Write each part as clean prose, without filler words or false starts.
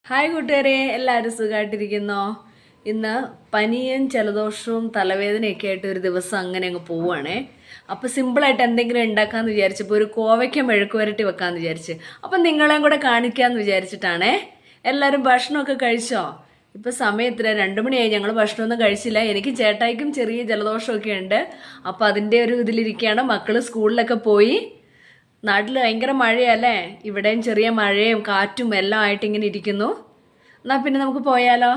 Hi കൂട്ടുകാരെ, എല്ലാവരും സുഖമായിട്ടിരിക്കുന്നോ? ഇന്ന് പനിയും ജലദോഷവും തലവേദനയൊക്കെ ആയിട്ട് ഒരു ദിവസം അങ്ങനെ അങ്ങ് പോവുകയാണേ. അപ്പോൾ സിമ്പിളായിട്ട് എന്തെങ്കിലും ഉണ്ടാക്കാമെന്ന് വിചാരിച്ചപ്പോൾ ഒരു കോവയ്ക്ക മെഴുക്ക് വരട്ടി വെക്കാമെന്ന് വിചാരിച്ച്. അപ്പം നിങ്ങളെയും കൂടെ കാണിക്കാമെന്ന് വിചാരിച്ചിട്ടാണേ. എല്ലാവരും ഭക്ഷണമൊക്കെ കഴിച്ചോ? ഇപ്പം സമയം ഇത്ര 2 മണിയായി, ഞങ്ങൾ ഭക്ഷണമൊന്നും കഴിച്ചില്ല. എനിക്ക് ചേട്ടായിക്കും ചെറിയ ജലദോഷമൊക്കെ ഉണ്ട്. അപ്പോൾ അതിൻ്റെ ഒരു ഇതിലിരിക്കുകയാണ്. മക്കൾ സ്കൂളിലൊക്കെ പോയി. നാട്ടിൽ ഭയങ്കര മഴയല്ലേ, ഇവിടെയും ചെറിയ മഴയും കാറ്റും എല്ലാം ആയിട്ട് ഇങ്ങനെ ഇരിക്കുന്നു. എന്നാൽ പിന്നെ നമുക്ക് പോയാലോ?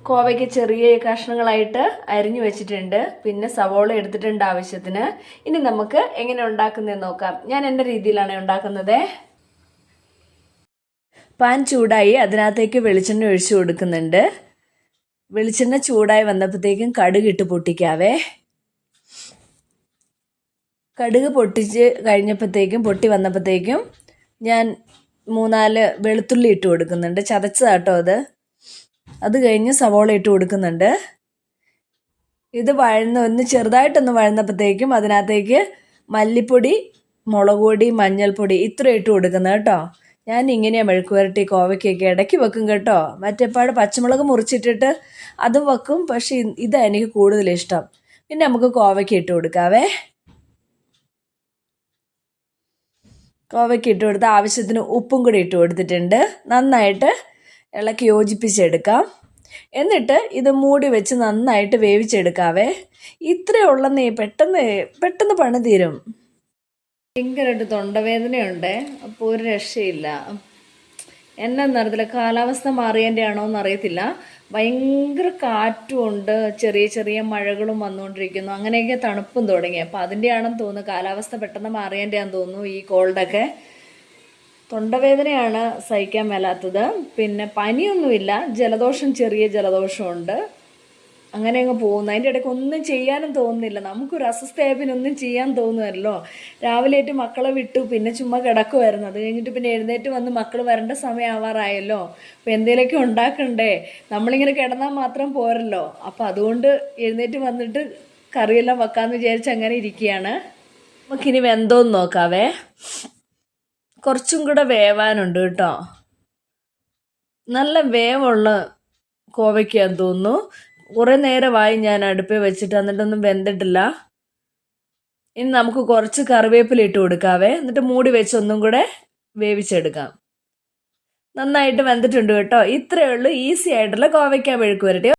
കോവയ്ക്ക് ചെറിയ കഷ്ണങ്ങളായിട്ട് അരിഞ്ഞു വെച്ചിട്ടുണ്ട്, പിന്നെ സവോള എടുത്തിട്ടുണ്ട് ആവശ്യത്തിന്. ഇനി നമുക്ക് എങ്ങനെ ഉണ്ടാക്കുന്നതെന്ന് നോക്കാം. ഞാൻ എൻ്റെ രീതിയിലാണ് ഉണ്ടാക്കുന്നത്. പാൻ ചൂടായി അതിനകത്തേക്ക് വെളിച്ചെണ്ണ ഒഴിച്ചു കൊടുക്കുന്നുണ്ട്. വെളിച്ചെണ്ണ ചൂടായി വന്നപ്പോഴത്തേക്കും കടുക് ഇട്ട് പൊട്ടിക്കാവേ. കടുക് പൊട്ടിച്ച് കഴിഞ്ഞപ്പോഴത്തേക്കും പൊട്ടി വന്നപ്പോഴത്തേക്കും ഞാൻ 3-4 വെളുത്തുള്ളി ഇട്ട് കൊടുക്കുന്നുണ്ട്, ചതച്ചതാട്ടോ അത് കഴിഞ്ഞ് സവോള ഇട്ട് കൊടുക്കുന്നുണ്ട്. ഇത് ഒന്ന് ചെറുതായിട്ടൊന്ന് വഴന്നപ്പോഴത്തേക്കും അതിനകത്തേക്ക് മല്ലിപ്പൊടി, മുളക് പൊടി, മഞ്ഞൾപ്പൊടി ഇത്ര ഇട്ട് കൊടുക്കുന്നത് കേട്ടോ. ഞാൻ ഇങ്ങനെയാണ് മെഴുക്ക് വരട്ടി കോവയ്ക്കൊക്കെ ഇടയ്ക്ക് വെക്കും കേട്ടോ. മറ്റേപ്പാട് പച്ചമുളക് മുറിച്ചിട്ടിട്ട് അതും വെക്കും, പക്ഷേ ഇതാണ് എനിക്ക് കൂടുതൽ ഇഷ്ടം. പിന്നെ നമുക്ക് കോവയ്ക്ക് ഇട്ട് കൊടുക്കാവേ. കോവയ്ക്ക് ഇട്ട് കൊടുത്ത് ആവശ്യത്തിന് ഉപ്പും കൂടി ഇട്ട് കൊടുത്തിട്ടുണ്ട്. നന്നായിട്ട് ഇളക്കി യോജിപ്പിച്ചെടുക്കാം. എന്നിട്ട് ഇത് മൂടി വെച്ച് നന്നായിട്ട് വേവിച്ചെടുക്കാവേ. ഇത്രയേ ഉള്ളന്നേ, പെട്ടെന്ന് പണി തീരും. ഭയങ്കരമായിട്ട് തൊണ്ടവേദനയുണ്ട്, അപ്പോൾ ഒരു രക്ഷയില്ല. എന്നറിയത്തില്ല, കാലാവസ്ഥ മാറിയതിൻ്റെ ആണോ എന്നറിയത്തില്ല. ഭയങ്കര കാറ്റും ഉണ്ട്, ചെറിയ ചെറിയ മഴകളും വന്നുകൊണ്ടിരിക്കുന്നു. അങ്ങനെയൊക്കെ തണുപ്പും തുടങ്ങി. അപ്പോൾ അതിൻ്റെ ആണെന്ന് തോന്നുന്നു, കാലാവസ്ഥ പെട്ടെന്ന് മാറിയതിൻ്റെ ആണെന്ന് തോന്നുന്നു ഈ കോൾഡൊക്കെ. തൊണ്ടവേദനയാണ് സഹിക്കാൻ മേലാത്തത്. പിന്നെ പനിയൊന്നുമില്ല, ജലദോഷം, ചെറിയ ജലദോഷമുണ്ട്. അങ്ങനെ അങ്ങ് പോകുന്നു. അതിൻ്റെ ഇടയ്ക്ക് ഒന്നും ചെയ്യാനും തോന്നുന്നില്ല. നമുക്കൊരു അസ്വസ്ഥയായ പിന്നെ ഒന്നും ചെയ്യാൻ തോന്നുമല്ലോ. രാവിലെ ആയിട്ട് മക്കളെ വിട്ടു, പിന്നെ ചുമ്മാ കിടക്കുമായിരുന്നു. അത് കഴിഞ്ഞിട്ട് പിന്നെ എഴുന്നേറ്റ് വന്ന് മക്കൾ വരേണ്ട സമയം ആവാറായല്ലോ. അപ്പോൾ എന്തെങ്കിലുമൊക്കെ ഉണ്ടാക്കണ്ടേ, നമ്മളിങ്ങനെ കിടന്നാൽ മാത്രം പോരല്ലോ. അപ്പോൾ അതുകൊണ്ട് എഴുന്നേറ്റ് വന്നിട്ട് കറിയെല്ലാം വെക്കാമെന്ന് വിചാരിച്ച് അങ്ങനെ ഇരിക്കുകയാണ്. നമുക്കിനി വെന്തോന്ന് നോക്കാവേ. കുറച്ചും കൂടെ വേവാനുണ്ട് കേട്ടോ. നല്ല വേവുള്ള കോവയ്ക്കാന്ന് തോന്നുന്നു. കുറേ നേരമായി ഞാൻ അടുപ്പിൽ വെച്ചിട്ട്, എന്നിട്ടൊന്നും വെന്തിട്ടില്ല. ഇനി നമുക്ക് കുറച്ച് കറിവേപ്പില ഇട്ട് കൊടുക്കാവേ. എന്നിട്ട് മൂടി വെച്ച് ഒന്നും കൂടെ വേവിച്ചെടുക്കാം. നന്നായിട്ട് വെന്തിട്ടുണ്ട് കേട്ടോ. ഇത്രയേ ഉള്ളൂ, ഈസി ആയിട്ടുള്ള കോവയ്ക്ക മെഴുക്ക് വരട്ടി.